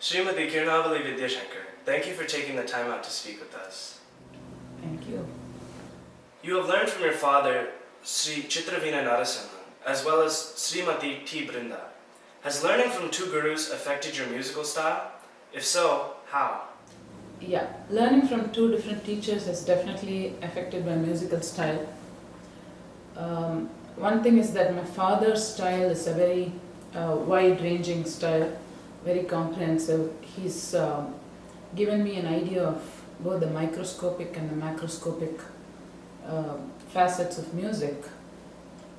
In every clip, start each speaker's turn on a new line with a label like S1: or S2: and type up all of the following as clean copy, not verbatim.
S1: Srimati Kiranavali Vidyasankar, thank you for taking the time out to speak with us.
S2: Thank you.
S1: You have learned from your father, Sri Veena as well as Srimati T. Brinda. Has learning from two gurus affected your musical style? If so, how?
S2: Yeah, learning from two different teachers has definitely affected my musical style. One thing is that my father's style is a very wide-ranging style, very comprehensive. He's given me an idea of both the microscopic and the macroscopic facets of music,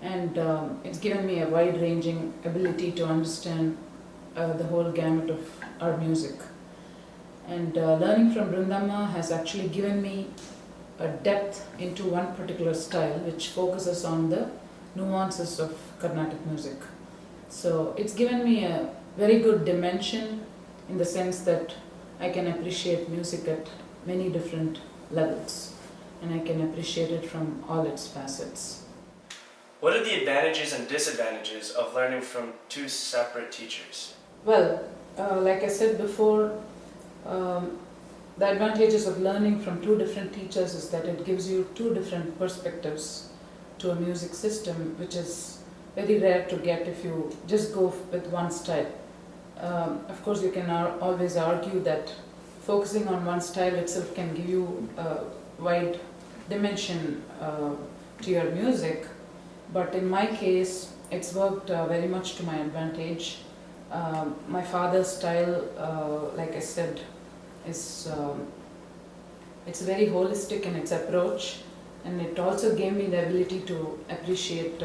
S2: and it's given me a wide-ranging ability to understand the whole gamut of our music. And learning from Brindama has actually given me a depth into one particular style which focuses on the nuances of Carnatic music. So it's given me a very good dimension in the sense that I can appreciate music at many different levels and I can appreciate it from all its facets.
S1: What are the advantages and disadvantages of learning from two separate teachers?
S2: Well, like I said before, the advantages of learning from two different teachers is that it gives you two different perspectives to a music system, which is very rare to get if you just go with one style. Of course, you can always argue that focusing on one style itself can give you a wide dimension to your music, but in my case, it's worked very much to my advantage. My father's style, like I said, is it's very holistic in its approach, and it also gave me the ability to appreciate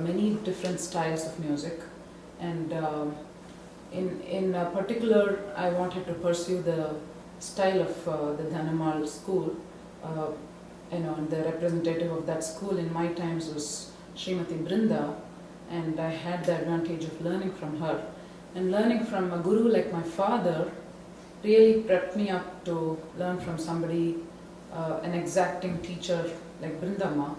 S2: many different styles of music. And in particular, I wanted to pursue the style of the Kanumalla school. And the representative of that school in my times was Srimati Brinda, and I had the advantage of learning from her. And learning from a guru like my father really prepped me up to learn from somebody, an exacting teacher like Brindama,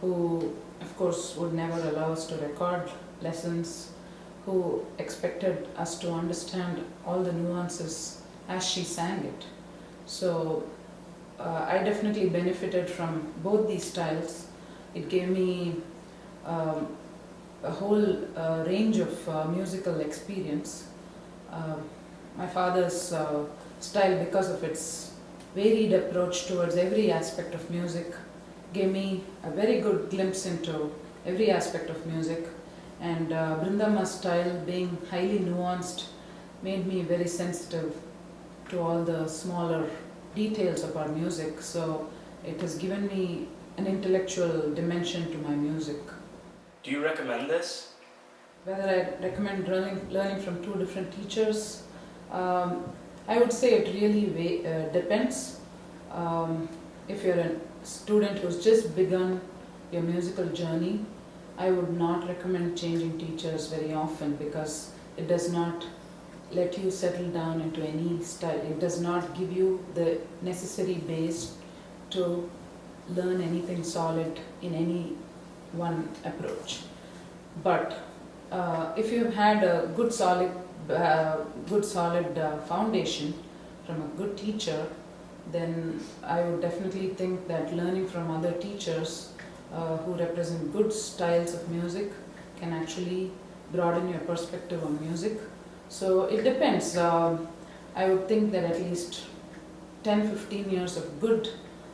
S2: who of course would never allow us to record lessons, who expected us to understand all the nuances as she sang it. So I definitely benefited from both these styles. It gave me a whole range of musical experience. My father's style, because of its varied approach towards every aspect of music, gave me a very good glimpse into every aspect of music. And Brindama's style, being highly nuanced, made me very sensitive to all the smaller details of our music. So it has given me an intellectual dimension to my music.
S1: Do you recommend this?
S2: Whether I recommend learning from two different teachers, I would say it really depends. If you're a student who's just begun your musical journey, I would not recommend changing teachers very often because it does not let you settle down into any style. It does not give you the necessary base to learn anything solid in any one approach. But if you've had a good solid foundation from a good teacher, then I would definitely think that learning from other teachers who represent good styles of music can actually broaden your perspective on music. So it depends. I would think that at least 10-15 years of good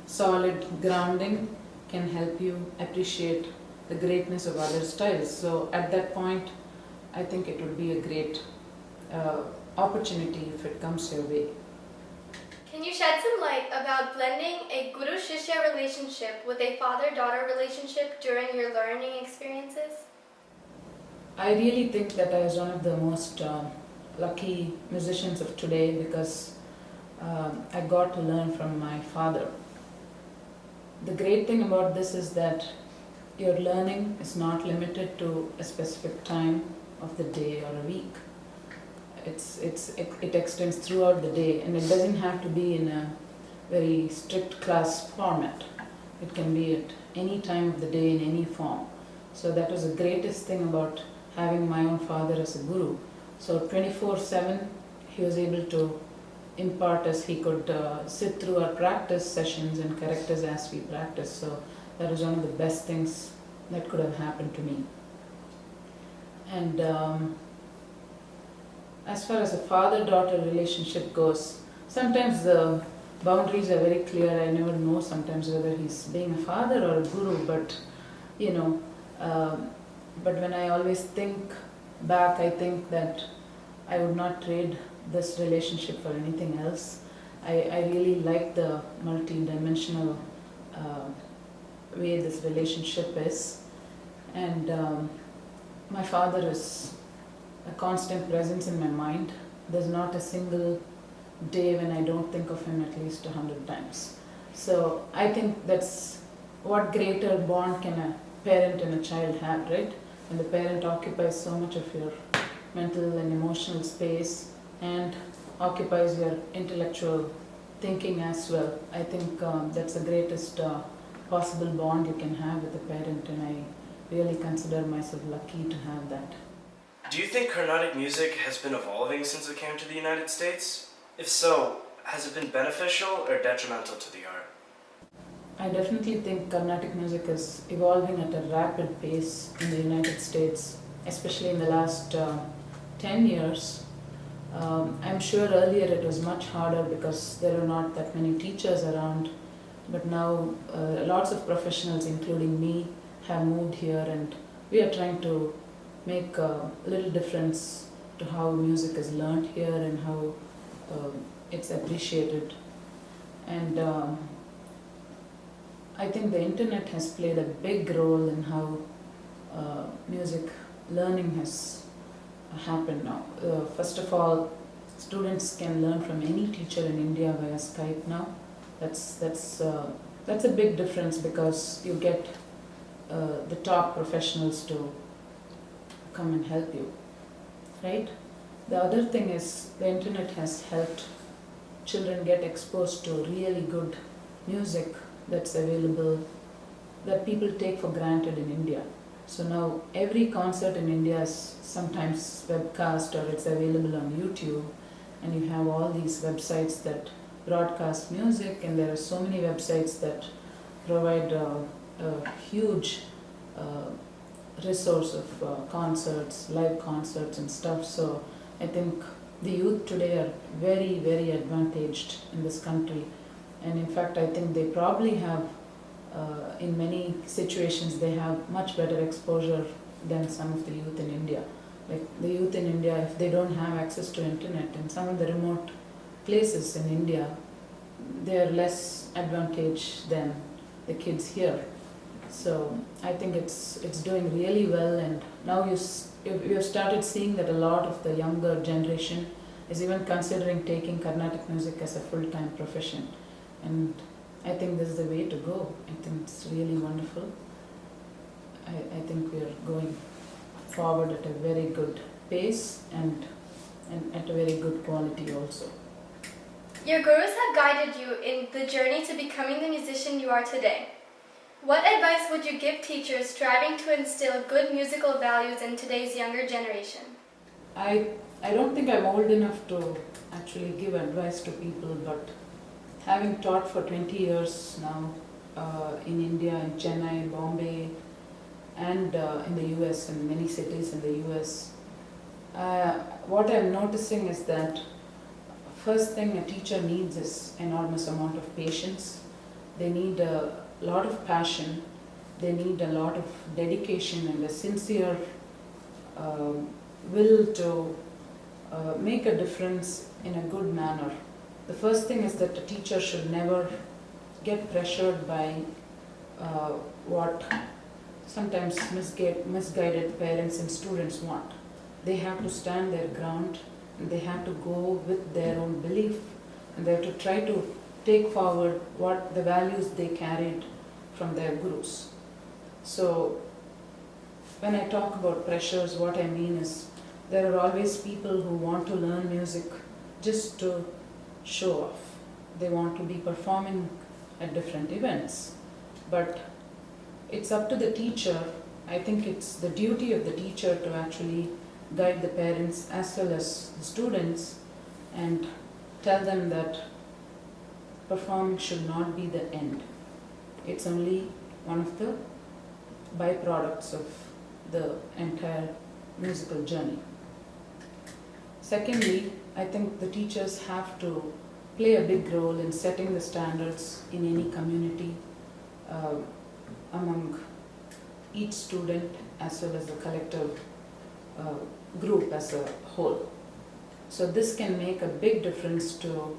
S2: solid grounding can help you appreciate the greatness of other styles. So at that point, I think it would be a great opportunity if it comes your way.
S3: Can you shed some light about blending a guru-shishya relationship with a father-daughter relationship during your learning experiences?
S2: I really think that I was one of the most lucky musicians of today because I got to learn from my father. The great thing about this is that your learning is not limited to a specific time of the day or a week. It extends throughout the day, and it doesn't have to be in a very strict class format. It can be at any time of the day in any form. So that was the greatest thing about having my own father as a guru. So 24/7 he was able to impart us. He could sit through our practice sessions and correct us as we practice. So that was one of the best things that could have happened to me. And as far as a father-daughter relationship goes, sometimes the boundaries are very clear. I never know sometimes whether he's being a father or a guru, but you know, but when I always think back, I think that I would not trade this relationship for anything else. I really like the multi-dimensional way this relationship is. And my father is a constant presence in my mind. There's not a single day when I don't think of him at least 100 times. So I think that's what greater bond can a parent and a child have, right? When the parent occupies so much of your mental and emotional space and occupies your intellectual thinking as well. I think that's the greatest possible bond you can have with a parent, and I really consider myself lucky to have that.
S1: Do you think Carnatic music has been evolving since it came to the United States? If so, has it been beneficial or detrimental to the art?
S2: I definitely think Carnatic music is evolving at a rapid pace in the United States, especially in the last 10 years. I'm sure earlier it was much harder because there are not that many teachers around, but now lots of professionals, including me, have moved here, and we are trying to make a little difference to how music is learned here and how it's appreciated. And I think the internet has played a big role in how music learning has happened now. First of all, students can learn from any teacher in India via Skype now. That's a big difference because you get the top professionals to come and help you, right? The other thing is the internet has helped children get exposed to really good music that's available, that people take for granted in India. So now every concert in India is sometimes webcast or it's available on YouTube, and you have all these websites that broadcast music, and there are so many websites that provide a huge resource of concerts, live concerts and stuff. So I think the youth today are very, very advantaged in this country, and in fact I think they probably have in many situations they have much better exposure than some of the youth in India. Like the youth in India, if they don't have access to internet in some of the remote places in India, they are less advantaged than the kids here. So I think it's doing really well, and now you have started seeing that a lot of the younger generation is even considering taking Carnatic music as a full-time profession, and I think this is the way to go. I think it's really wonderful. I think we are going forward at a very good pace and at a very good quality also.
S3: Your gurus have guided you in the journey to becoming the musician you are today. What advice would you give teachers striving to instill good musical values in today's younger generation?
S2: I don't think I'm old enough to actually give advice to people, but having taught for 20 years now in India, in Chennai, Bombay, and in the US, in many cities in the US, what I'm noticing is that first thing a teacher needs is enormous amount of patience. They need a lot of passion. They need a lot of dedication and a sincere will to make a difference in a good manner. The first thing is that a teacher should never get pressured by what sometimes misguided parents and students want. They have to stand their ground, and they have to go with their own belief, and they have to try to take forward what the values they carried from their gurus. So when I talk about pressures, what I mean is there are always people who want to learn music just to show off. They want to be performing at different events. But it's up to the teacher. I think it's the duty of the teacher to actually guide the parents as well as the students and tell them that performing should not be the end. It's only one of the byproducts of the entire musical journey. Secondly, I think the teachers have to play a big role in setting the standards in any community among each student as well as the collective group as a whole. So this can make a big difference to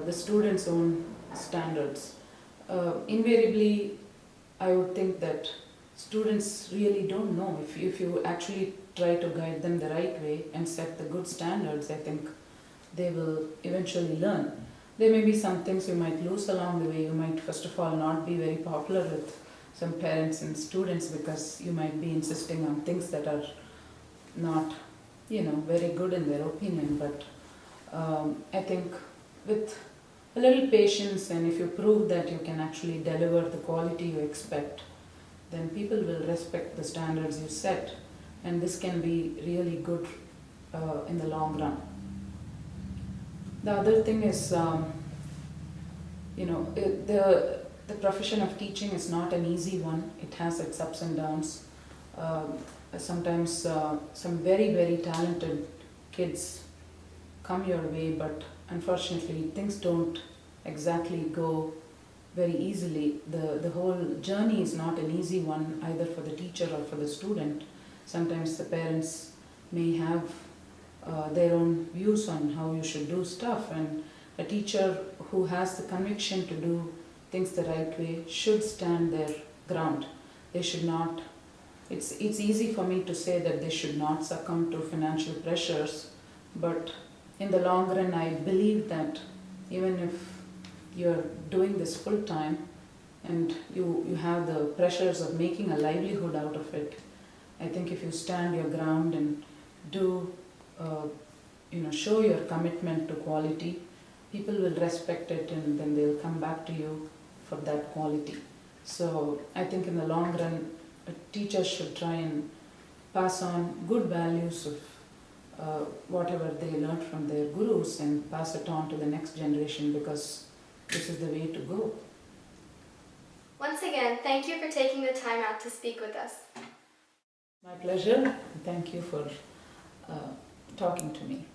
S2: the students' own standards. Invariably, I would think that students really don't know. If you actually try to guide them the right way and set the good standards, I think they will eventually learn. There may be some things you might lose along the way. You might, first of all, not be very popular with some parents and students because you might be insisting on things that are not, very good in their opinion. But I think with a little patience, and if you prove that you can actually deliver the quality you expect, then people will respect the standards you set, and this can be really good in the long run. The other thing is, the profession of teaching is not an easy one. It has its ups and downs. Sometimes some very, very talented kids come your way, but unfortunately things don't exactly go very easily. The whole journey is not an easy one either for the teacher or for the student. Sometimes the parents may have their own views on how you should do stuff, and a teacher who has the conviction to do things the right way should stand their ground. They should not, it's easy for me to say that they should not succumb to financial pressures, but in the long run I believe that even if you're doing this full time and you have the pressures of making a livelihood out of it, I think if you stand your ground and do show your commitment to quality, people will respect it and then they'll come back to you for that quality. So I think in the long run, teachers should try and pass on good values of whatever they learned from their gurus and pass it on to the next generation, because this is the way to go.
S3: Once again, thank you for taking the time out to speak with us.
S2: My pleasure. Thank you for talking to me.